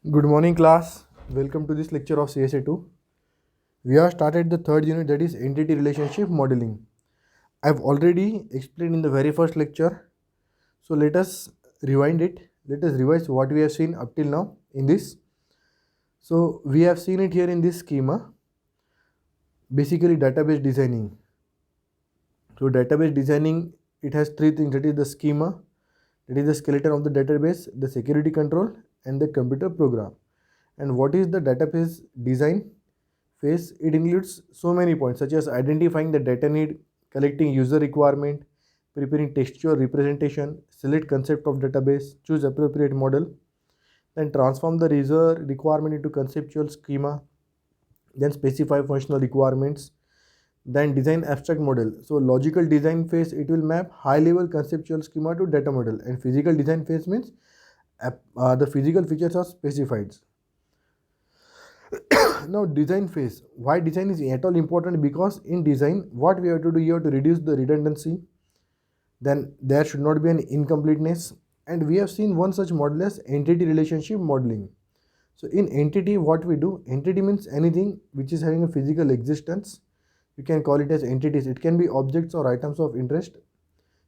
Good morning, class. Welcome to this lecture of CSA2. We have started the third unit, that is entity relationship modeling. I've already explained in the very first lecture. So let us rewind it. Let us revise what we have seen up till now in this. So we have seen it here in this schema. Basically database designing. So database designing, it has three things, that is the schema, that is the skeleton of the database, the security control, and the computer program. And what is the database design phase? It includes so many points such as identifying the data need, collecting user requirement, preparing textual representation, select concept of database, choose appropriate model, then transform the user requirement into conceptual schema, then specify functional requirements, then design abstract model. So logical design phase, it will map high level conceptual schema to data model, and physical design phase means the physical features are specified. Now design phase, why design is at all important? Because in design what we have to do here to reduce the redundancy, then there should not be an incompleteness, and we have seen one such model as entity relationship modeling. So in entity, what we do, entity means anything which is having a physical existence. You can call it as entities. It can be objects or items of interest.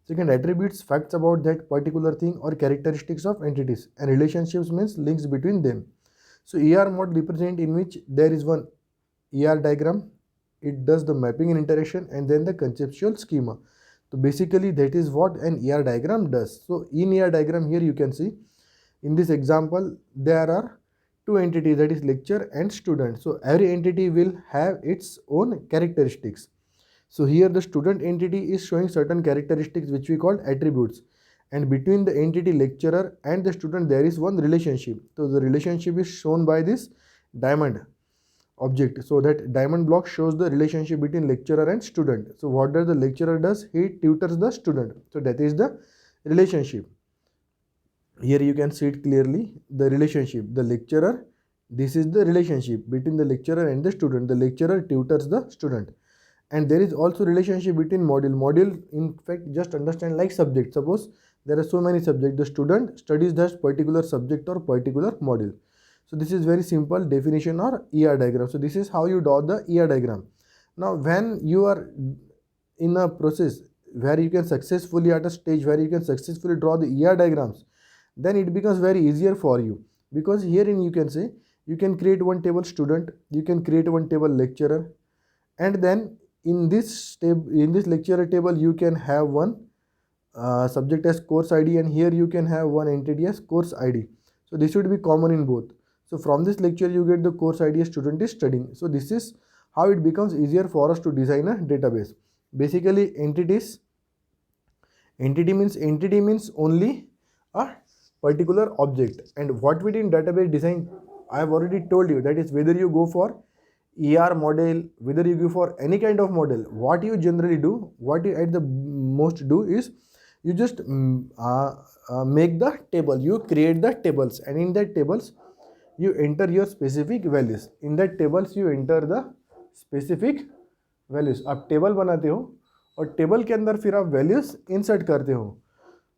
Second, attributes, facts about that particular thing or characteristics of entities, and relationships means links between them. So ER model represent in which there is one ER diagram, it does the mapping and interaction, and then the conceptual schema. So basically that is what an ER diagram does. So in ER diagram here you can see in this example there are two entities, that is lecturer and student. So every entity will have its own characteristics. So here the student entity is showing certain characteristics which we call attributes, and between the entity lecturer and the student there is one relationship. So the relationship is shown by this diamond object. So that diamond block shows the relationship between lecturer and student. So what does the lecturer does? He tutors the student. So that is the relationship. Here you can see it clearly, the relationship, the lecturer, this is the relationship between the lecturer and the student. The lecturer tutors the student. And there is also relationship between module in fact just understand like subject. Suppose there are so many subjects, the student studies that particular subject or particular module. So this is very simple definition or ER diagram. So this is how you draw the ER diagram. Now when you are in a process where you can successfully, at a stage where you can successfully draw the ER diagrams, then it becomes very easier for you, because herein you can say you can create one table student, you can create one table lecturer, and then in this lecturer table you can have one subject as course ID, and here you can have one entity as course ID. So this should be common in both. So from this lecture you get the course ID a student is studying. So this is how it becomes easier for us to design a database. Basically entity means only a particular object. And what we did in database design, I have already told you, that is whether you go for ER model, whether you go for any kind of model, what you generally do, what you at the most do is you just make the table, you create the tables, and in that tables you enter your specific values. In that tables you enter the specific values. आप table बनाते हो और table के अंदर फिर आप values insert करते हो.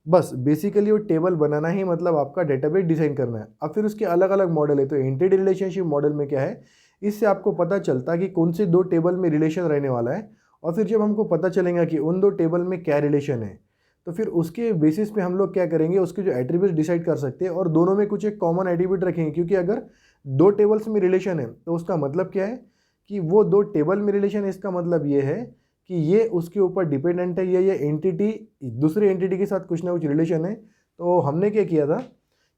बस बेसिकली वो टेबल बनाना ही मतलब आपका डेटाबेस डिज़ाइन करना है. अब फिर उसके अलग अलग मॉडल है. तो एंटिटी रिलेशनशिप मॉडल में क्या है, इससे आपको पता चलता है कि कौन से दो टेबल में रिलेशन रहने वाला है, और फिर जब हमको पता चलेगा कि उन दो टेबल में क्या रिलेशन है, तो फिर उसके बेसिस पे हम लोग क्या करेंगे, उसके जो एट्रीब्यूट्स डिसाइड कर सकते हैं, और दोनों में कुछ एक कॉमन एट्रीब्यूट रखेंगे. क्योंकि अगर दो टेबल्स में रिलेशन है तो उसका मतलब क्या है कि वो दो टेबल में रिलेशन है. इसका मतलब ये है कि ये उसके ऊपर डिपेंडेंट है, ये एंटिटी दूसरी एंटिटी के साथ कुछ ना कुछ रिलेशन है. तो हमने क्या किया था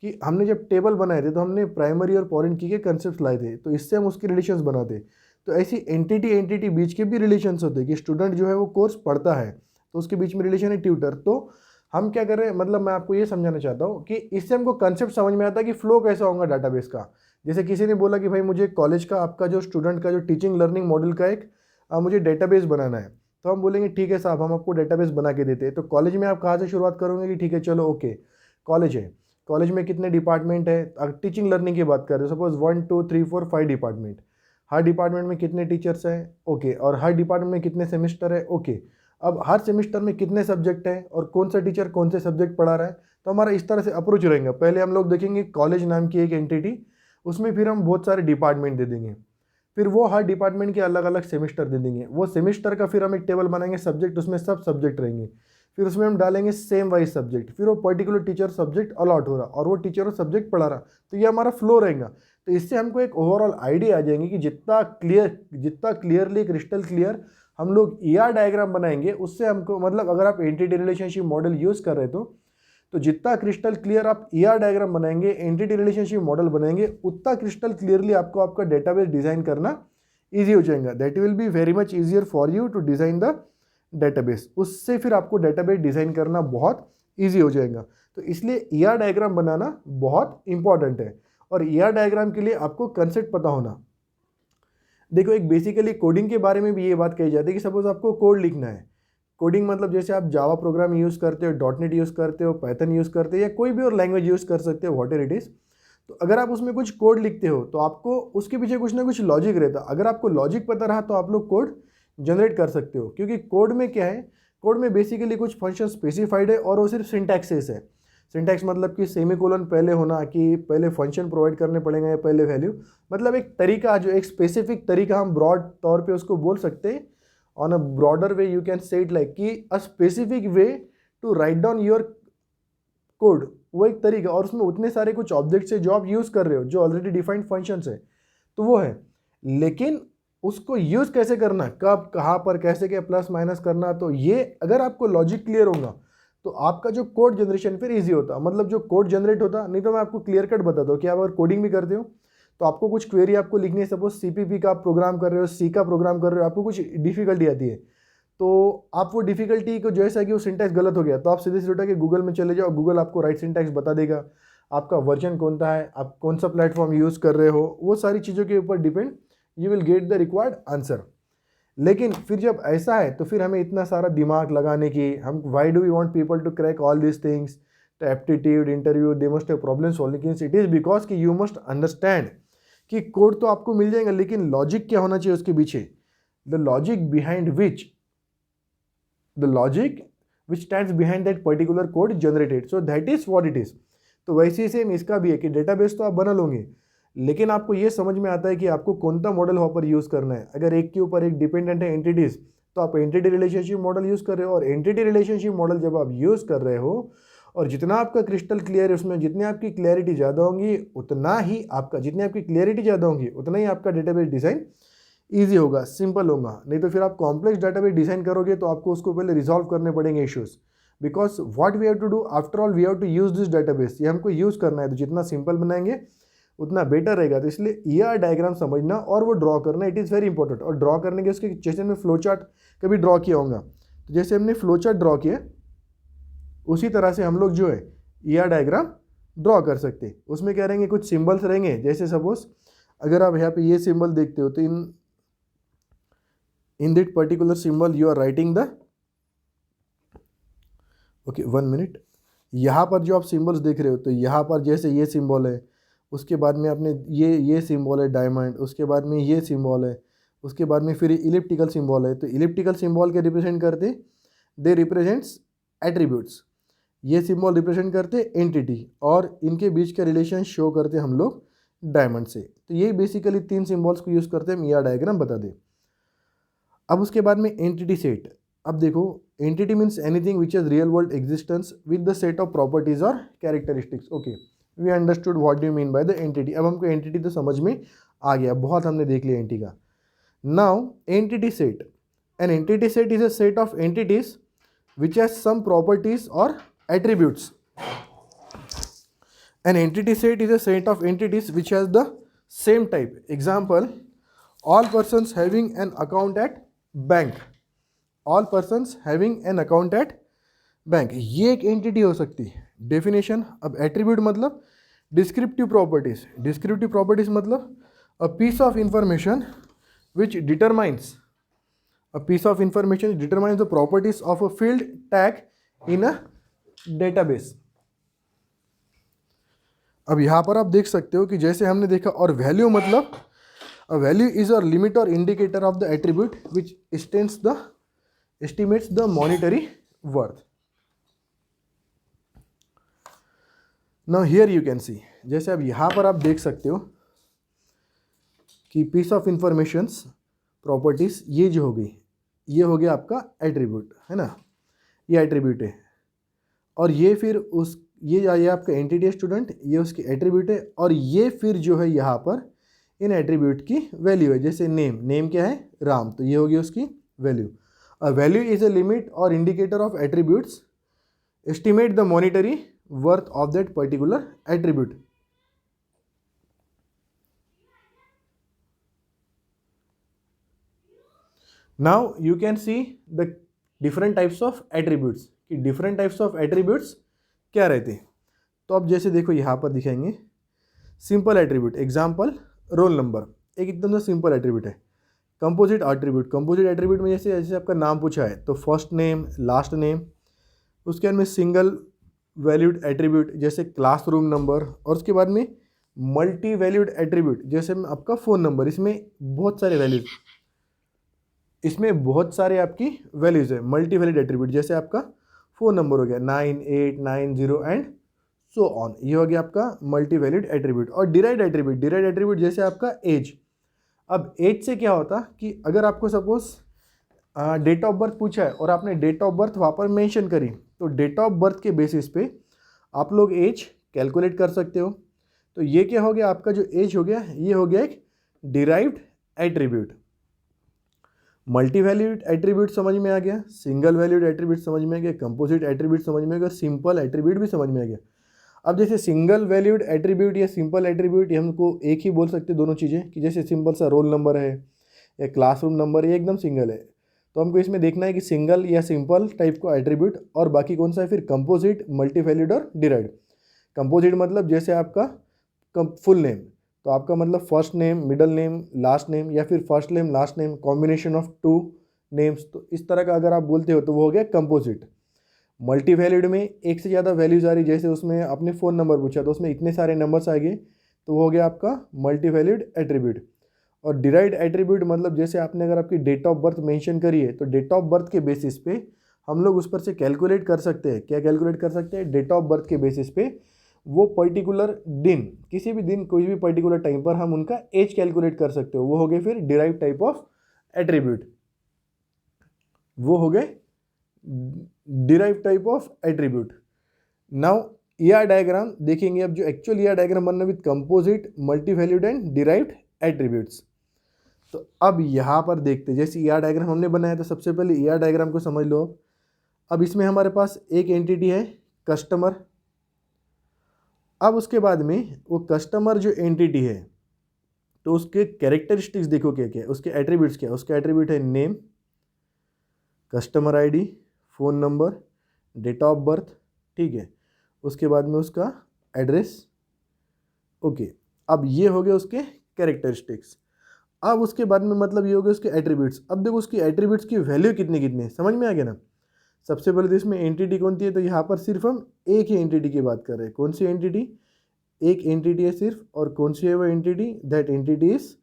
कि हमने जब टेबल बनाए थे तो हमने प्राइमरी और फॉरेन की के कंसेप्ट लाए थे, तो इससे हम उसके रिलेशंस बनाते. तो ऐसी एंटिटी बीच के भी रिलेशंस होते हैं कि स्टूडेंट जो है वो कोर्स पढ़ता है तो उसके बीच में रिलेशन है ट्यूटर. तो हम क्या कर रहे हैं, मतलब मैं आपको ये समझाना चाहता हूँ कि इससे हमको कंसेप्ट समझ में आता है कि फ्लो कैसा होगा डाटाबेस का. जैसे किसी ने बोला कि भाई मुझे कॉलेज का आपका जो स्टूडेंट का जो टीचिंग लर्निंग मॉडल का एक मुझे डेटाबेस बनाना है, तो हम बोलेंगे ठीक है साहब, हम आपको डेटाबेस बना के देते हैं. तो कॉलेज में आप कहाँ से शुरुआत करोगे कि ठीक है चलो ओके कॉलेज है, कॉलेज में कितने डिपार्टमेंट है. अगर टीचिंग लर्निंग की बात करें, सपोज 1 2 3 4 5 डिपार्टमेंट, हर डिपार्टमेंट में कितने टीचर्स हैं, ओके, और हर डिपार्टमेंट में कितने सेमेस्टर है, ओके. अब हर सेमेस्टर में कितने सब्जेक्ट हैं और कौन सा टीचर कौन से सब्जेक्ट पढ़ा रहा है. तो हमारा इस तरह से अप्रोच रहेगा. पहले हम लोग देखेंगे कॉलेज नाम की एक एंटिटी, उसमें फिर हम बहुत सारे डिपार्टमेंट दे देंगे, फिर वो हर डिपार्टमेंट के अलग अलग सेमेस्टर दे देंगे। वो सेमेस्टर का फिर हम एक टेबल बनाएंगे सब्जेक्ट, उसमें सब सब्जेक्ट रहेंगे, फिर उसमें हम डालेंगे सेम वाइज सब्जेक्ट, फिर वो पर्टिकुलर टीचर सब्जेक्ट अलॉट हो रहा और वो टीचर सब्जेक्ट पढ़ा रहा, तो ये हमारा फ्लो रहेगा। तो इससे हमको एक ओवरऑल आइडिया आ जाएंगे कि जितना क्लियरली क्रिस्टल क्लियर हम लोग ER डायग्राम बनाएंगे, उससे हमको मतलब अगर आप एंटिटी रिलेशनशिप मॉडल यूज़ कर रहे तो जितना क्रिस्टल क्लियर आप ER डायग्राम बनाएंगे, एंटिटी रिलेशनशिप मॉडल बनाएंगे, उतना क्रिस्टल क्लियरली आपको आपका डेटाबेस डिज़ाइन करना ईजी हो जाएगा। That will be very much easier for you to design the database. उससे फिर आपको डेटाबेस डिज़ाइन करना बहुत ईजी हो जाएगा। तो इसलिए ER डायग्राम बनाना बहुत इंपॉर्टेंट है, और ER डायग्राम के लिए आपको कंसेप्ट पता होना। देखो, एक बेसिकली कोडिंग के बारे में भी ये बात कही जाती है कि सपोज आपको कोड लिखना है। कोडिंग मतलब जैसे आप जावा प्रोग्राम यूज़ करते हो, .NET यूज़ करते हो, पाइथन यूज़ करते हो, या कोई भी और लैंग्वेज यूज़ कर सकते हो, व्हाट एवर इट इज़। तो अगर आप उसमें कुछ कोड लिखते हो तो आपको उसके पीछे कुछ ना कुछ लॉजिक रहता है। अगर आपको लॉजिक पता रहा तो आप लोग कोड जनरेट कर सकते हो, क्योंकि कोड में क्या है, कोड में बेसिकली कुछ फंक्शन स्पेसिफाइड है और वो सिर्फ सिंटैक्सेस है। सिंटैक्स मतलब कि सेमीकोलन पहले होना, कि पहले फंक्शन प्रोवाइड करने पड़ेंगे या पहले वैल्यू, मतलब एक तरीका, जो एक स्पेसिफिक तरीका हम ब्रॉड तौर पे उसको बोल सकते हैं। On a broader way you can say it like कि a specific way to write down your code, वो एक तरीका, और उसमें उतने सारे कुछ ऑब्जेक्ट्स है जो आप यूज़ कर रहे हो, जो ऑलरेडी डिफाइंड फंक्शंस है, तो वो है। लेकिन उसको यूज़ कैसे करना, कब, कहाँ पर, कैसे क्या प्लस माइनस करना, तो ये अगर आपको लॉजिक क्लियर होगा तो आपका जो कोड जनरेशन फिर इजी होता। मतलब जो कोड जनरेट होता, नहीं तो मैं आपको क्लियर कट बताता हूँ कि आप अगर कोडिंग भी करते हो तो आपको कुछ क्वेरी आपको लिखनी है, सपोज CPP का आप प्रोग्राम कर रहे हो, C का प्रोग्राम कर रहे हो, आपको कुछ डिफिकल्टी आती है, तो आप वो डिफिकल्टी को जैसा कि वो सिंटैक्स गलत हो गया तो आप सीधे सीधे उठा के गूगल में चले जाओ, गूगल आपको राइट सिंटैक्स बता देगा, आपका वर्जन कौन सा है, आप कौन सा प्लेटफॉर्म यूज़ कर रहे हो, वो सारी चीज़ों के ऊपर depend, you will get the required answer. लेकिन फिर जब ऐसा है तो फिर हमें इतना सारा दिमाग लगाने की, हम why do we want people to crack all this things, the aptitude interview, they must have problem solving. It is because कि यू मस्ट अंडरस्टैंड कि कोड तो आपको मिल जाएगा, लेकिन लॉजिक क्या होना चाहिए उसके पीछे, the logic behind which stands behind that particular code generated, so that is what it is. तो वैसे ही सेम इसका भी है कि डेटाबेस तो आप बना लोगे, लेकिन आपको ये समझ में आता है कि आपको कौन सा मॉडल वहाँ पर यूज़ करना है। अगर एक के ऊपर एक डिपेंडेंट है एंटिटीज़, तो आप एंटिटी रिलेशनशिप मॉडल यूज़ कर रहे हो, और एंटिटी रिलेशनशिप मॉडल जब आप यूज़ कर रहे हो और जितना आपका क्रिस्टल क्लियर है उसमें, जितनी आपकी क्लैरिटी ज़्यादा होंगी उतना ही आपका, जितनी आपकी क्लैरिटी ज़्यादा होंगी उतना ही आपका डेटाबेस डिज़ाइन ईजी होगा, सिंपल होगा। नहीं तो फिर आप कॉम्प्लेक्स डेटाबेस डिज़ाइन करोगे तो आपको उसको पहले रिजॉल्व करने पड़ेंगे issues, because what we have to do, after all we have to use this database, ये हमको यूज़ करना है, तो जितना सिंपल बनाएंगे उतना बेटर रहेगा। तो इसलिए ER डायग्राम समझना और वो ड्रॉ करना, इट इज़ वेरी इंपॉर्टेंट। और ड्रॉ करने के उसके जैसे हमने फ्लो चार्ट कभी ड्रॉ किया होगा, तो जैसे हमने फ्लो चार्ट ड्रॉ किया उसी तरह से हम लोग जो है ER डायग्राम ड्रॉ कर सकते हैं। उसमें क्या रहेंगे, कुछ सिंबल्स रहेंगे, जैसे सपोज अगर आप यहाँ पे ये सिंबल देखते हो तो in that particular symbol you are writing the, okay 1 minute, यहाँ पर जो आप सिंबल्स देख रहे हो तो यहाँ पर जैसे ये सिंबल है, उसके बाद में आपने ये सिंबल है डायमंड, उसके बाद में ये सिंबल है, उसके बाद में फिर इलिप्टिकल सिंबल है। तो इलिप्टिकल सिंबल के रिप्रेजेंट करते, दे रिप्रेजेंट्स एट्रीब्यूट्स, ये सिंबल रिप्रेजेंट करते एंटिटी, और इनके बीच का रिलेशन शो करते हम लोग डायमंड से। तो ये बेसिकली 3 सिंबल्स को यूज़ करते हम ER डायग्राम बता दें। अब उसके बाद में एंटिटी सेट। अब देखो, entity means anything which is real world existence with the set of properties और characteristics. Okay, we understood what do mean by the entity. अब हमको एंटिटी तो समझ में आ गया, बहुत हमने देख लिया एंटिटी का। Now entity set, an entity set is a set of entities which has some properties और attributes. An entity set is a set of entities which has the same type. Example, all persons having an account at bank. All persons having an account at bank, ये एक entity हो सकती है। Definition, अब attribute मतलब descriptive properties. Descriptive properties मतलब a piece of information which determines, a piece of information determines the properties of a field tag in a database. अब यहाँ पर आप देख सकते हो कि जैसे हमने देखा, और वैल्यू मतलब a value is a limit और indicator of the attribute which estimates the monetary worth. Now here you can see, जैसे अब यहाँ पर आप देख सकते हो कि पीस ऑफ इंफॉर्मेशंस प्रॉपर्टीज़ ये जो हो गई, ये हो गया आपका एट्रीब्यूट, है ना, ये एट्रीब्यूट है। और ये फिर उस ये आपका एंटिटी है स्टूडेंट, ये उसकी एट्रीब्यूट है। और ये फिर जो है यहाँ पर इन एट्रीब्यूट की वैल्यू है। जैसे नेम क्या है, राम, तो ये होगी उसकी value. A value is a limit और indicator of attributes, estimate the monetary worth of that particular attribute. Now you can see the different types of attributes, कि डिफरेंट टाइप्स ऑफ एट्रीब्यूट्स क्या रहते हैं। तो अब जैसे देखो यहाँ पर दिखाएंगे simple attribute, example roll number, एक एकदम से सिंपल एट्रीब्यूट है। कंपोजिट एट्रीब्यूट, कंपोजिट एट्रीब्यूट में जैसे जैसे आपका नाम पूछा है तो फर्स्ट नेम लास्ट नेम, उसके बाद में सिंगल वैल्यूड एट्रीब्यूट जैसे क्लासरूम नंबर, और उसके बाद में मल्टी वैल्यूड एट्रीब्यूट जैसे आपका फ़ोन नंबर। इसमें बहुत सारे वैल्यूज, इसमें बहुत सारे आपकी वैल्यूज़ है। मल्टी वैल्यूड एट्रीब्यूट जैसे आपका फ़ोन नंबर हो गया 9890 एंड सो ऑन, ये हो गया आपका मल्टी वैल्यूड एट्रीब्यूट। और डिराइव्ड एट्रीब्यूट, डिराइव्ड एट्रीब्यूट जैसे आपका एज। अब एज से क्या होता कि अगर आपको सपोज डेट ऑफ बर्थ पूछा है और आपने डेट ऑफ बर्थ वहाँ पर मेंशन करी, तो डेट ऑफ बर्थ के बेसिस पे आप लोग एज कैलकुलेट कर सकते हो। तो ये क्या हो गया, आपका जो एज हो गया ये हो गया एक derived attribute. Multi valued attribute समझ में आ गया, सिंगल वैल्यूड एट्रीब्यूट समझ में आ गया, कंपोजिट एट्रीब्यूट समझ में आ गया, सिंपल एट्रीब्यूट भी समझ में आ गया। अब जैसे सिंगल वैल्यूड एट्रीब्यूट या सिंपल एट्रीब्यूट, ये हमको एक ही बोल सकते हैं दोनों चीज़ें, कि जैसे सिंपल सा रोल नंबर है या क्लासरूम नंबर है, ये एकदम सिंगल है। तो हमको इसमें देखना है कि सिंगल या सिंपल टाइप का एट्रीब्यूट, और बाकी कौन सा है फिर कंपोजिट, मल्टी वैल्यूड और डिराइव्ड। कंपोजिट मतलब जैसे आपका फुल नेम, तो आपका मतलब first name middle name last name, या फिर first name last name combination of 2 names, तो इस तरह का अगर आप बोलते हो तो वो हो गया कंपोजिट। मल्टी वैल्यूड में एक से ज़्यादा वैल्यूज आ रही, जैसे उसमें आपने फ़ोन नंबर पूछा तो उसमें इतने सारे नंबर्स आ गए, तो वो हो गया आपका मल्टी वैल्यूड एट्रीब्यूट। और डिराइव्ड एट्रीब्यूट मतलब जैसे आपने अगर आपकी डेट ऑफ बर्थ मेंशन करी है, तो डेट ऑफ बर्थ के बेसिस पे हम लोग उस पर से कैलकुलेट कर सकते हैं। क्या कैलकुलेट कर सकते हैं, डेट ऑफ बर्थ के बेसिस पे वो पर्टिकुलर दिन, किसी भी दिन कोई भी पर्टिकुलर टाइम पर हम उनका एज कैलकुलेट कर सकते हो। वो हो गए फिर डिराइव टाइप ऑफ एट्रीब्यूट, वो हो गए derive type of attribute. Now ER diagram देखेंगे अब, जो एक्चुअल ईआर डायग्राम बनना with composite, multi valued and derived attributes. तो अब यहाँ पर देखते हैं, जैसे ईआर डायग्राम हमने बनाया था, सबसे पहले ईआर डायग्राम को समझ लो। अब इसमें हमारे पास एक एंटिटी है कस्टमर। अब उसके बाद में वो कस्टमर जो एंटिटी है, तो उसके कैरेक्टरिस्टिक्स देखो क्या क्या है, उसके एट्रीब्यूट्स क्या है। उसके एट्रीब्यूट है name, customer ID, phone number, date of birth, ठीक है। उसके बाद में उसका एड्रेस, ओके। अब ये हो गए उसके कैरेक्टरिस्टिक्स। अब उसके बाद में मतलब ये हो गए उसके एट्रीब्यूट्स। अब देखो उसकी एट्रीब्यूट्स की वैल्यू कितनी कितनी समझ में आ गया ना। सबसे पहले तो इसमें एंटिटी कौन सी है, तो यहाँ पर सिर्फ हम एक ही एंटिटी की बात कर रहे हैं। कौन सी एंटिटी, एक एंटिटी है सिर्फ, और कौन सी है वो entity, that entity is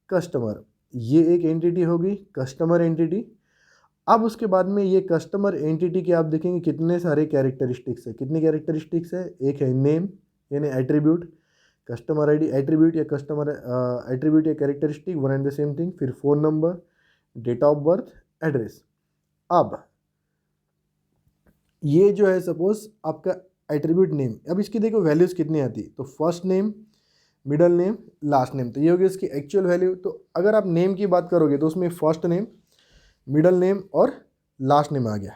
customer. ये एक एंटिटी होगी कस्टमर एंटिटी। अब उसके बाद में ये कस्टमर एंटिटी के आप देखेंगे कितने सारे कैरेक्टरिस्टिक्स है। कितनी कैरेक्टरिस्टिक्स है, एक है नेम यानी एट्रीब्यूट, कस्टमर आईडी एट्रीब्यूट या कस्टमर एट्रीब्यूट या characteristic, one and the same thing. फिर phone number, date of birth, address. अब ये जो है सपोज आपका एट्रीब्यूट नेम। अब इसकी देखो वैल्यूज़ कितनी आती है, तो first name, middle name, last name, तो ये होगी इसकी एक्चुअल वैल्यू। तो अगर आप नेम की बात करोगे तो उसमें फर्स्ट नेम, मिडल नेम और लास्ट नेम आ गया,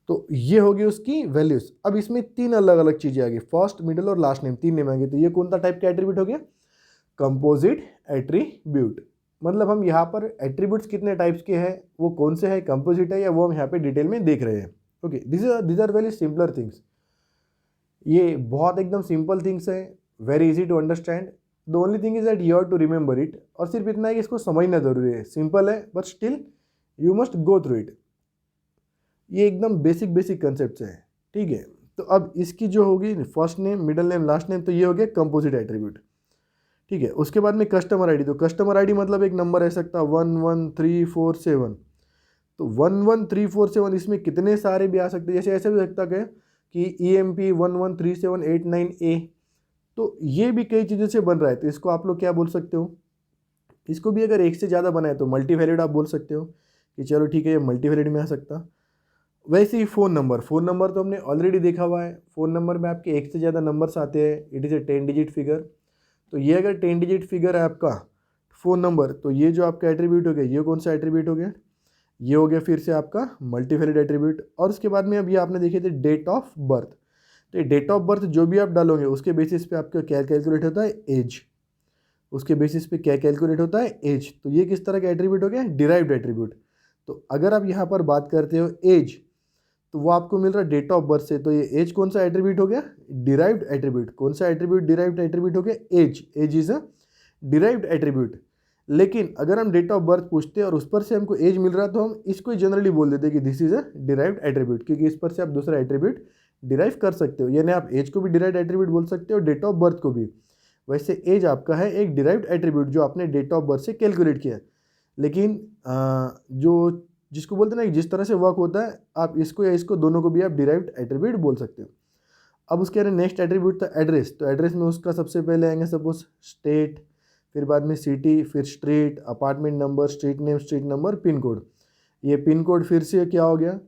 तो ये होगी उसकी वैल्यूज़। अब इसमें 3 अलग अलग चीज़ें आ गई, फर्स्ट मिडल और लास्ट नेम, 3 नेम आ गए। तो ये कौन सा टाइप का एट्रीब्यूट हो गया, कंपोजिट एट्रीब्यूट। मतलब हम यहाँ पर एट्रीब्यूट्स कितने टाइप्स के हैं, वो कौन से हैं, कंपोजिट है या वो हम यहाँ पे डिटेल में देख रहे हैं। Okay, this are very simpler things. ये बहुत एकदम सिंपल थिंग्स है, very easy to understand. The only thing is that you have to remember it. और सिर्फ इतना है कि इसको समझना जरूरी है। सिंपल है but still you must go through it. ये एकदम बेसिक बेसिक कंसेप्ट है, ठीक है। तो अब इसकी जो होगी first name, middle name, last name, तो ये हो गया कंपोजिट एट्रीब्यूट, ठीक है। उसके बाद में कस्टमर आईडी, तो कस्टमर आईडी मतलब एक नंबर रह सकता है 11347। तो 11347 इसमें कितने सारे भी आ सकते हैं, जैसे ऐसे भी सकता है कि EMP 113789A। तो ये भी कई चीज़ों से बन रहा है, तो इसको आप लोग क्या बोल सकते हो, इसको भी अगर एक से ज़्यादा बनाए तो मल्टीवैलिड आप बोल सकते हो कि चलो ठीक है ये मल्टीवैलिड में आ सकता। वैसे ही फ़ोन नंबर तो हमने ऑलरेडी देखा हुआ है, फ़ोन नंबर में आपके एक से ज़्यादा नंबर्स आते हैं, it is a 10 digit figure. तो ये अगर 10 डिजिट फिगर है आपका फ़ोन नंबर, तो ये जो आपका एट्रीब्यूट हो गया, ये कौन सा एट्रीब्यूट हो गया, ये हो गया फिर से आपका मल्टीवैलिड एट्रीब्यूट। और उसके बाद में अभी आपने देखे थे डेट ऑफ बर्थ, तो ये डेट ऑफ बर्थ जो भी आप डालोगे उसके बेसिस पे आपका क्या कैलकुलेट होता है, एज, उसके बेसिस पे क्या कैलकुलेट होता है, एज। तो ये किस तरह का एट्रीब्यूट हो गया, डिराइव्ड एट्रीब्यूट। तो अगर आप यहाँ पर बात करते हो एज, तो वो आपको मिल रहा है डेट ऑफ बर्थ से, तो ये एज कौन सा एट्रीब्यूट हो गया, डिराइव्ड एट्रीब्यूट। कौन सा एट्रीब्यूट, डिराइव्ड एट्रीब्यूट हो गया, age. Age is a derived attribute. लेकिन अगर हम डेट ऑफ बर्थ पूछते हैं और उस पर से हमको एज मिल रहा है, तो हम इसको ही जनरली बोल देते हैं कि this is a derived attribute, क्योंकि इस पर से आप दूसरा एट्रीब्यूट डिराइव कर सकते हो। यानी आप एज को भी डिराइव्ड एट्रीब्यूट बोल सकते हो, डेट ऑफ बर्थ को भी। वैसे एज आपका है एक डिराइव्ड एट्रीब्यूट जो आपने डेट ऑफ बर्थ से कैलकुलेट किया। लेकिन जो जिसको बोलते हैं ना जिस तरह से वर्क होता है, आप इसको या इसको दोनों को भी आप डिराइव्ड एट्रीब्यूट बोल सकते हो। अब उसके अंदर नेक्स्ट एट्रीब्यूट था एड्रेस। तो एड्रेस में उसका सबसे पहले आएंगे सपोज स्टेट, फिर बाद में सिटी, फिर street, apartment number, street name, street number, pin code. ये पिन कोड फिर से क्या हो गया,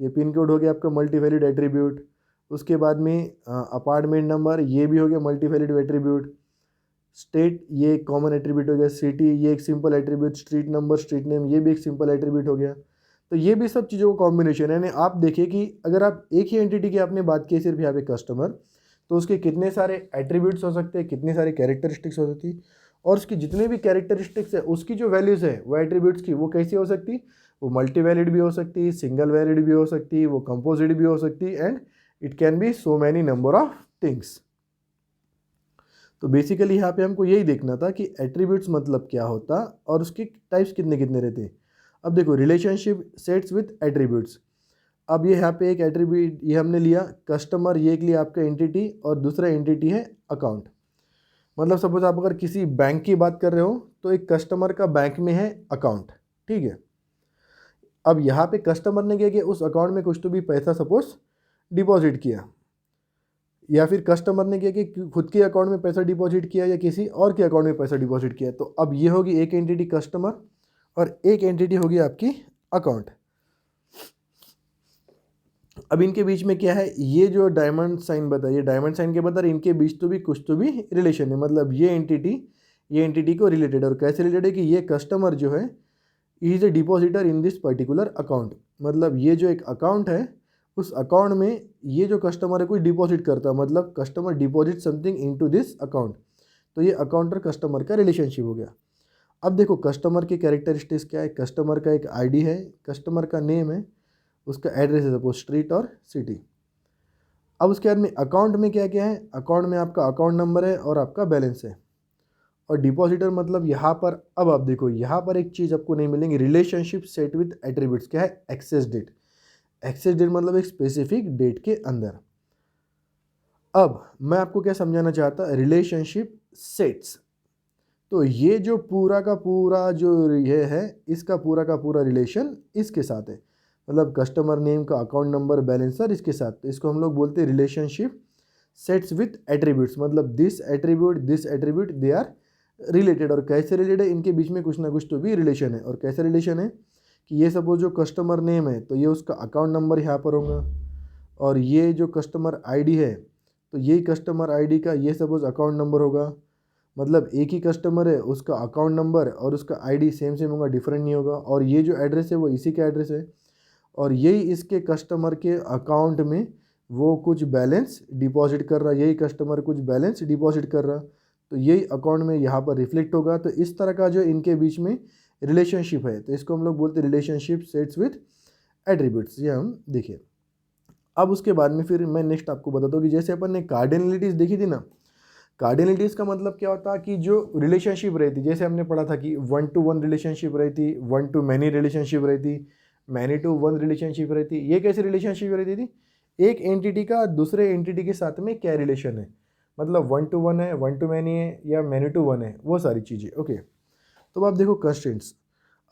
ये पिन कोड हो गया आपका मल्टीवैलिड एट्रीब्यूट। उसके बाद में अपार्टमेंट नंबर, ये भी हो गया मल्टीवैलिड एट्रीब्यूट। स्टेट ये एक कॉमन एट्रीब्यूट हो गया, सिटी ये एक simple attribute, street number, street name ये भी एक सिंपल एट्रीब्यूट हो गया। तो ये भी सब चीज़ों का कॉम्बिनेशन है। यानी आप देखिए कि अगर आप एक ही एंटिटी की आपने बात की सिर्फ यहाँ पे कस्टमर, तो उसके कितने सारे एट्रीब्यूट्स हो सकते हैं, कितने सारे कैरेक्टरिस्टिक्स हो सकती, और उसकी जितने भी कैरेक्टरिस्टिक्स है उसकी जो वैल्यूज़ है वो एट्रीब्यूट्स की, वो कैसी हो सकती, वो मल्टी वैलिड भी हो सकती, सिंगल वैलिड भी हो सकती, वो कंपोजिट भी हो सकती, and it can be so many number of things. तो बेसिकली यहाँ पे हमको यही देखना था कि एट्रीब्यूट्स मतलब क्या होता और उसके टाइप्स कितने कितने रहते। अब देखो रिलेशनशिप सेट्स विथ एट्रीब्यूट्स। अब ये यहाँ पे एक एट्रीब्यूट ये हमने लिया कस्टमर, ये एक लिया आपका एंटिटी, और दूसरा एंटिटी है अकाउंट। मतलब सपोज आप अगर किसी बैंक की बात कर रहे हो तो एक कस्टमर का बैंक में है अकाउंट, ठीक है। अब यहाँ पे कस्टमर ने क्या किया, उस अकाउंट में कुछ तो भी पैसा सपोज डिपॉजिट किया, या फिर कस्टमर ने क्या कि खुद के अकाउंट में पैसा डिपॉजिट किया या किसी और के अकाउंट में पैसा डिपॉजिट किया। तो अब ये होगी एक एंटिटी कस्टमर और एक एंटिटी होगी आपकी अकाउंट। अब इनके बीच में क्या है, ये जो डायमंड साइन बता, ये डायमंड साइन के बता, इनके बीच तो भी कुछ तो भी रिलेशन है। मतलब ये एंटिटी को रिलेटेड, और कैसे रिलेटेड है कि ये कस्टमर जो है is a depositor in this particular account. मतलब ये जो एक अकाउंट है उस अकाउंट में ये जो कस्टमर है कोई डिपॉजिट करता है, मतलब customer deposit something into this account. तो ये अकाउंट और कस्टमर का रिलेशनशिप हो गया। अब देखो कस्टमर की कैरेक्टरिस्टिक्स क्या है, कस्टमर का एक आईडी है, कस्टमर का नेम है, उसका एड्रेस है सपोज स्ट्रीट और सिटी। अब उसके बाद में अकाउंट में क्या क्या है, अकाउंट में आपका अकाउंट नंबर है और आपका बैलेंस है। और डिपॉजिटर मतलब यहाँ पर, अब आप देखो यहाँ पर एक चीज़ आपको नहीं मिलेंगी, रिलेशनशिप सेट विथ एट्रीब्यूट्स। क्या है, एक्सेस डेट। एक्सेस डेट मतलब एक स्पेसिफिक डेट के अंदर। अब मैं आपको क्या समझाना चाहता, रिलेशनशिप सेट्स। तो ये जो पूरा का पूरा जो ये है इसका पूरा का पूरा रिलेशन इसके साथ है, मतलब कस्टमर नेम का अकाउंट नंबर बैलेंसर इसके साथ। तो इसको हम लोग बोलते हैं रिलेशनशिप सेट्स विथ एट्रीब्यूट्स। मतलब this attribute they are related. और कैसे रिलेटेड है, इनके बीच में कुछ ना कुछ तो भी रिलेशन है। और कैसे रिलेशन है कि ये सपोज जो कस्टमर नेम है तो ये उसका अकाउंट नंबर यहाँ पर होगा, और ये जो कस्टमर आईडी है तो यही कस्टमर आईडी का ये सपोज अकाउंट नंबर होगा। मतलब एक ही कस्टमर है, उसका अकाउंट नंबर और उसका आईडी सेम सेम होगा, डिफरेंट नहीं होगा। और ये जो एड्रेस है वो इसी का एड्रेस है, और यही इसके कस्टमर के अकाउंट में वो कुछ बैलेंस डिपॉजिट कर रहा, यही कस्टमर कुछ बैलेंस डिपॉजिट कर रहा, तो यही अकाउंट में यहाँ पर रिफ्लेक्ट होगा। तो इस तरह का जो इनके बीच में रिलेशनशिप है, तो इसको हम लोग बोलते हैं रिलेशनशिप सेट्स विथ एट्रीब्यूट्स। ये हम देखिए। अब उसके बाद में फिर मैं नेक्स्ट आपको बताता हूँ कि जैसे अपन ने कार्डिनलिटीज़ देखी थी ना, कार्डिनलिटीज़ का मतलब क्या होता है कि जो रिलेशनशिप रहती, जैसे हमने पढ़ा था कि 1 to 1 रिलेशनशिप रहती, 1 to many रिलेशनशिप रहती, मैनी टू 1 रिलेशनशिप रहती। ये कैसी रिलेशनशिप रहती थी, एक एंटिटी का दूसरे एंटिटी के साथ में क्या रिलेशन है, मतलब 1 to 1 है, 1 to many है, या मैनी टू 1 है, वो सारी चीज़ें। ओके, तो आप देखो कंस्ट्रेंट्स,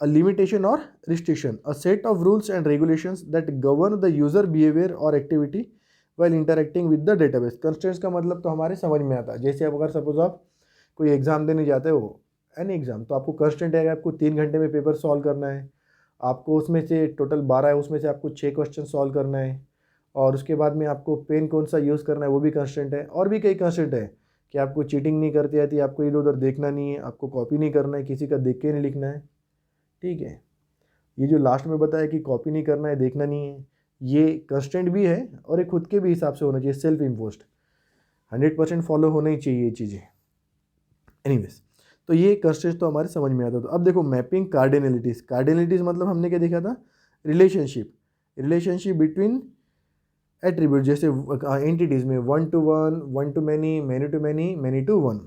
अ लिमिटेशन और restriction, a set of rules and regulations that govern the user behaviour और activity while interacting with the database. Constraints का मतलब तो हमारे समझ में आता है, जैसे अब अगर सपोज आप कोई एग्जाम देने जाते हो, एनी एग्जाम, तो आपको कंस्ट्रेंट है आपको 3 घंटे में पेपर सॉल्व करना है, आपको उसमें से टोटल 12 है, उसमें से आपको 6 क्वेश्चन सॉल्व करना है, और उसके बाद में आपको पेन कौन सा यूज़ करना है वो भी कंस्ट्रेंट है, और भी कई कंस्ट्रेंट है कि आपको चीटिंग नहीं करती आती, आपको इधर उधर देखना नहीं है, आपको कॉपी नहीं करना है, किसी का देख के नहीं लिखना है, ठीक है। ये जो लास्ट में बताया कि कॉपी नहीं करना है, देखना नहीं है, ये कंस्ट्रेंट भी है और एक खुद के भी हिसाब से होना चाहिए, सेल्फ इम्पोज्ड, 100% फॉलो होना ही चाहिए ये चीज़ें। एनीवेज, तो ये कंस्ट्रेंट्स तो हमारे समझ में आता। तो अब देखो मैपिंग कार्डिनलिटीज़। कार्डिनलिटीज़ मतलब हमने क्या देखा था, रिलेशनशिप बिटवीन एट्रीब्यूट, जैसे एंटिटीज़ में 1 to 1, 1 to many, many to many, many to 1.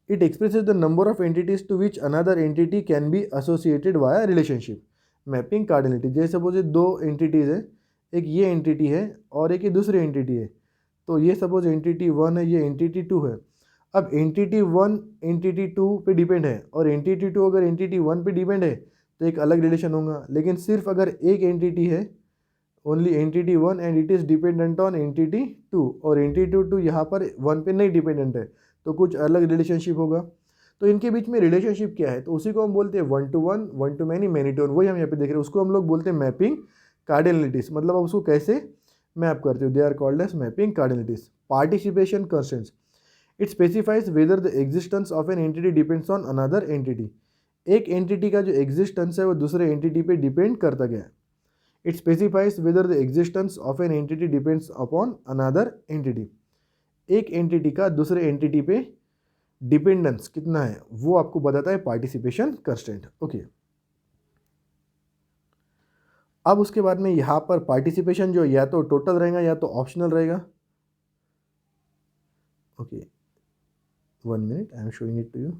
It expresses the number of entities to which another entity can be associated via relationship. Mapping cardinality, जैसे सपोज ये 2 entities है, एक ये entity है और एक ये दूसरी एंटिटी है, तो ये सपोज एंटिटी 1 है, ये एंटिटी 2 है। अब एंटिटी 1 एंटिटी 2 पे डिपेंड है और एंटिटी 2 अगर एंटिटी 1 पे डिपेंड है तो एक अलग रिलेशन होगा, लेकिन सिर्फ अगर एक एंटिटी है, only entity 1 and it is dependent on entity 2, और एंटिटी 2 यहाँ पर 1 पे नहीं डिपेंडेंट है, तो कुछ अलग रिलेशनशिप होगा। तो इनके बीच में रिलेशनशिप क्या है, तो उसी को हम बोलते हैं 1 to 1, 1 to many, many to 1। वही हम यहाँ पे देख रहे हैं, उसको हम लोग बोलते हैं मैपिंग कार्डिनलिटीज़। मतलब अब उसको कैसे मैप करते हो, they are called as mapping cardinalities. Participation constraints, it specifies whether the existence of an entity depends on another entity. एक एंटिटी का जो एग्जिस्टेंस है वो दूसरे एंटिटी पे डिपेंड करता गया है। It specifies whether the existence of an entity depends upon another entity. एक एंटिटी का दूसरे एंटिटी पे डिपेंडेंस कितना है वो आपको बताता है पार्टिसिपेशन कंस्ट्रेंट। ओके, अब उसके बाद में यहाँ पर पार्टिसिपेशन जो या तो टोटल रहेगा या तो ऑप्शनल रहेगा। Okay, 1 minute, I am showing it to you.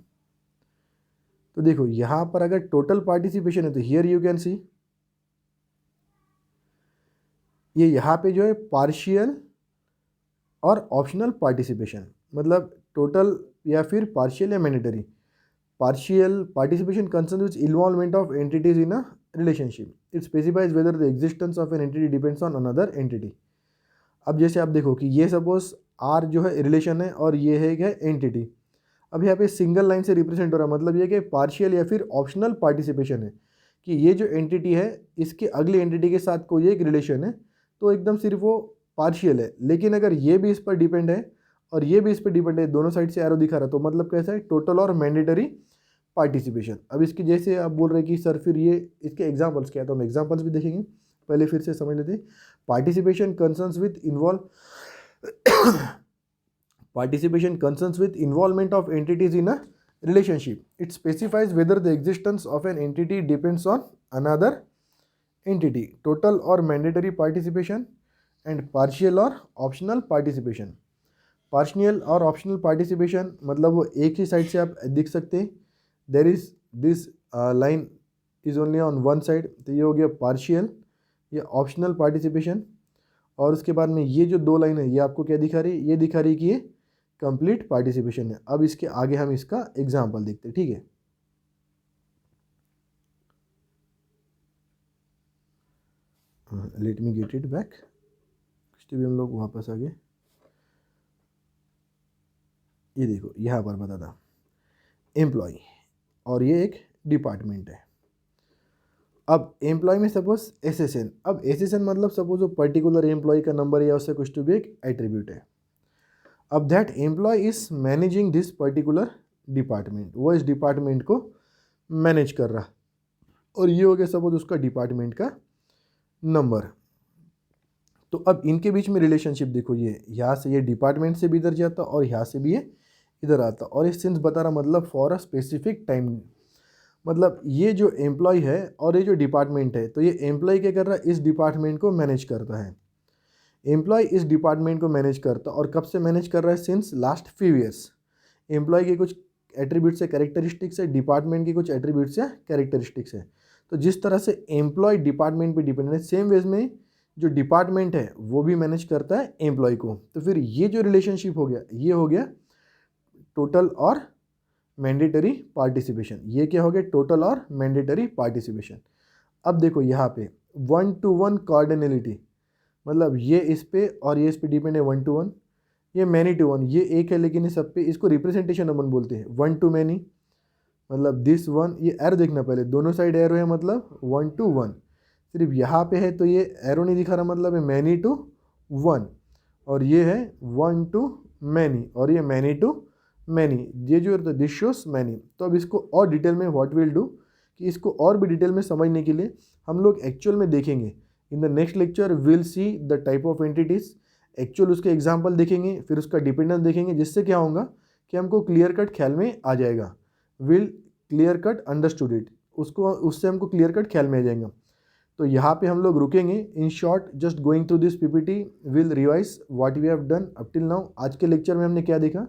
तो देखो यहाँ पर अगर टोटल पार्टिसिपेशन है तो हियर यू कैन सी ये यहाँ पे जो है पार्शियल और ऑप्शनल पार्टिसिपेशन, मतलब टोटल या फिर पार्शियल या mandatory. Partial participation concern which involvement of entities in a relationship. It specifies whether the existence of an entity depends on another entity. अब जैसे आप देखो कि ये सपोज आर जो है रिलेशन है और ये है क्या एंटिटी। अब यहाँ पे सिंगल लाइन से रिप्रेजेंट हो रहा है, मतलब ये कि पार्शियल या फिर ऑप्शनल पार्टिसिपेशन है कि ये जो एंटिटी है इसके अगली एंटिटी के साथ कोई एक रिलेशन है, तो एकदम सिर्फ वो पार्शियल है। लेकिन अगर ये भी इस पर डिपेंड है और ये भी इस पर डिपेंड है, दोनों साइड से एरो दिखा रहा है, तो मतलब कैसा है, टोटल और मैंडेटरी पार्टिसिपेशन। अब इसकी जैसे आप बोल रहे हैं कि सर फिर ये इसके एग्जांपल्स क्या है, तो हम एग्जांपल्स भी देखेंगे, पहले फिर से समझ लेते हैं। Participation concerns with participation concerns with involvement of entities in a relationship. It specifies whether the existence of an entity depends on another entity, total or mandatory participation, and partial or optional participation. Partial और optional participation मतलब वो एक ही side से आप दिख सकते हैं, there is this line is only on one side, तो ये हो गया partial या optional participation। और उसके बाद में ये जो 2 लाइन है ये आपको क्या दिखा रही है, ये दिखा रही है कि ये कंप्लीट पार्टिसिपेशन है। अब इसके आगे हम इसका एग्जाम्पल देखते हैं, ठीक है। Let me get it back, भी हम लोग वापस आ गए। ये देखो यहाँ पर बता था एम्प्लॉय और ये एक डिपार्टमेंट है। अब एम्प्लॉय में सपोज एसएसएन, अब एसएसएन मतलब सपोज वो पर्टिकुलर एम्प्लॉय का नंबर या उससे कुछ तो भी एक एट्रीब्यूट है। अब that employee is managing this particular department, वो इस डिपार्टमेंट को मैनेज कर रहा, और ये हो गया सपोज उसका डिपार्टमेंट का नंबर। तो अब इनके बीच में रिलेशनशिप देखो, ये यहाँ से ये डिपार्टमेंट से भी इधर जाता और यहाँ से भी ये इधर आता, और ये सिंस बता रहा मतलब फॉर अ स्पेसिफिक टाइम। मतलब ये जो एम्प्लॉय है और ये जो डिपार्टमेंट है, तो ये एम्प्लॉय क्या कर रहा है, इस डिपार्टमेंट को मैनेज करता है। एम्प्लॉय इस डिपार्टमेंट को मैनेज करता, और कब से मैनेज कर रहा है, since last few years. Employee के कुछ एट्रीब्यूट्स है, कैरेक्टरिस्टिक्स है, डिपार्टमेंट के कुछ एट्रीब्यूट्स है, कैरेक्टरिस्टिक्स है। तो जिस तरह से एम्प्लॉय डिपार्टमेंट पे डिपेंडेंट है, सेम वेज में जो डिपार्टमेंट है वो भी मैनेज करता है एम्प्लॉय को। तो फिर ये जो रिलेशनशिप हो गया, ये हो गया टोटल और मैंडेटरी पार्टिसिपेशन। ये क्या हो गया, टोटल और मैंडेटरी पार्टिसिपेशन। अब देखो यहाँ पे 1 to 1 कार्डिनलिटी, मतलब ये इस पे और ये इस पे डिपेंड है 1 to 1, ये मैनी टू वन, ये एक है लेकिन ये सब पे, इसको रिप्रेजेंटेशन अपन बोलते हैं 1 to मैनी, मतलब दिस वन, ये एरो देखना पहले, दोनों साइड एरो है मतलब 1 to 1, सिर्फ यहाँ पे है तो ये एरो नहीं दिखा रहा, मतलब है मैनी टू 1, और ये है 1 to मैनी, और ये मैनी टू मैनी, ये जो है दिस शोस मैनी। तो अब इसको और डिटेल में व्हाट विल डू कि इसको और भी डिटेल में समझने के लिए हम लोग एक्चुअल में देखेंगे। In the next lecture will see the type of entities, actual उसके एग्जाम्पल देखेंगे, फिर उसका डिपेंडेंस देखेंगे, जिससे क्या होगा कि हमको क्लियर कट ख्याल में आ जाएगा, will clear cut understood it, उसको उससे हमको क्लियर कट ख्याल में आ जाएगा। तो यहाँ पे हम लोग रुकेंगे। In short just going through this PPT will revise what we have done up till now. आज के लेक्चर में हमने क्या देखा,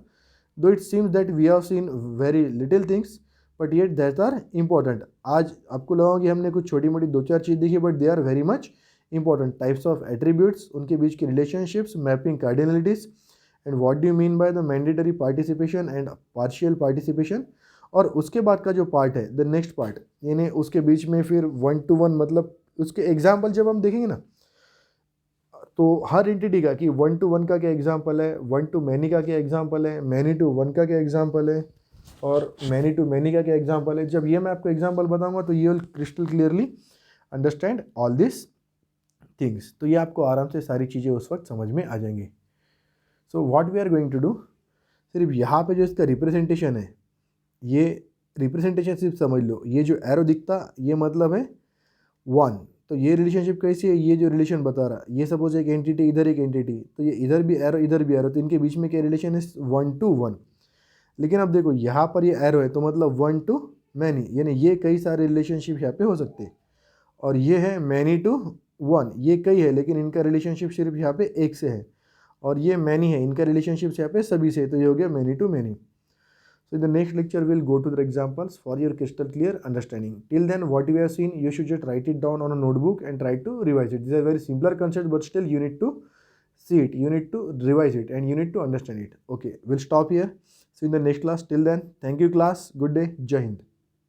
though it seems that we have seen very little things but yet that are important. आज आपको लगा कि हमने कुछ छोटी मोटी 2-4 चीज़ देखी but they are very much important. Types of attributes, उनके बीच की relationships, mapping cardinalities, and what do you mean by the mandatory participation and partial participation. और उसके बाद का जो पार्ट है द नेक्स्ट पार्ट, यानी उसके बीच में फिर 1 to 1, मतलब उसके एग्जाम्पल जब हम देखेंगे ना तो हर एंटिटी का कि 1 to 1 का क्या एग्जाम्पल है, 1 to मैनी का क्या एग्जाम्पल है, मैनी टू 1 का क्या एग्जाम्पल है, और मैनी टू मैनी का क्या एग्जाम्पल है। जब ये मैं आपको एग्जाम्पल बताऊंगा तो ये will crystal clearly understand all this things. तो ये आपको आराम से सारी चीज़ें उस वक्त समझ में आ जाएंगी। So what we are going to do, सिर्फ यहाँ पे जो इसका रिप्रेजेंटेशन है, ये रिप्रेजेंटेशन सिर्फ समझ लो, ये जो एरो दिखता ये मतलब है 1। तो ये रिलेशनशिप कैसी है, ये जो रिलेशन बता रहा, ये सपोज एक एंटिटी इधर एक एंटिटी, तो ये इधर भी एरो इधर भी एरो, तो इनके बीच में क्या रिलेशन है 1 to 1। लेकिन अब देखो यहाँ पर ये एरो है तो मतलब 1 to मैनी, यानी ये कई सारे रिलेशनशिप यहाँ पे हो सकते हैं। और ये है मैनी टू 1, ये कई है लेकिन इनका रिलेशनशिप सिर्फ यहाँ पे एक से है। और ये मैनी है, इनका रिलेशनशिप यहाँ पे सभी से है, तो ये हो गया many to many. So in the next lecture we'll go to the examples for your crystal clear understanding. Till then what we have seen, you should just write it down on a notebook and try to revise it. These are very simpler concepts but still you need to see it, you need to revise it, and you need to understand it. Okay, we'll stop here. See you in the next class. Till then, thank you class. Good day. Jai Hind.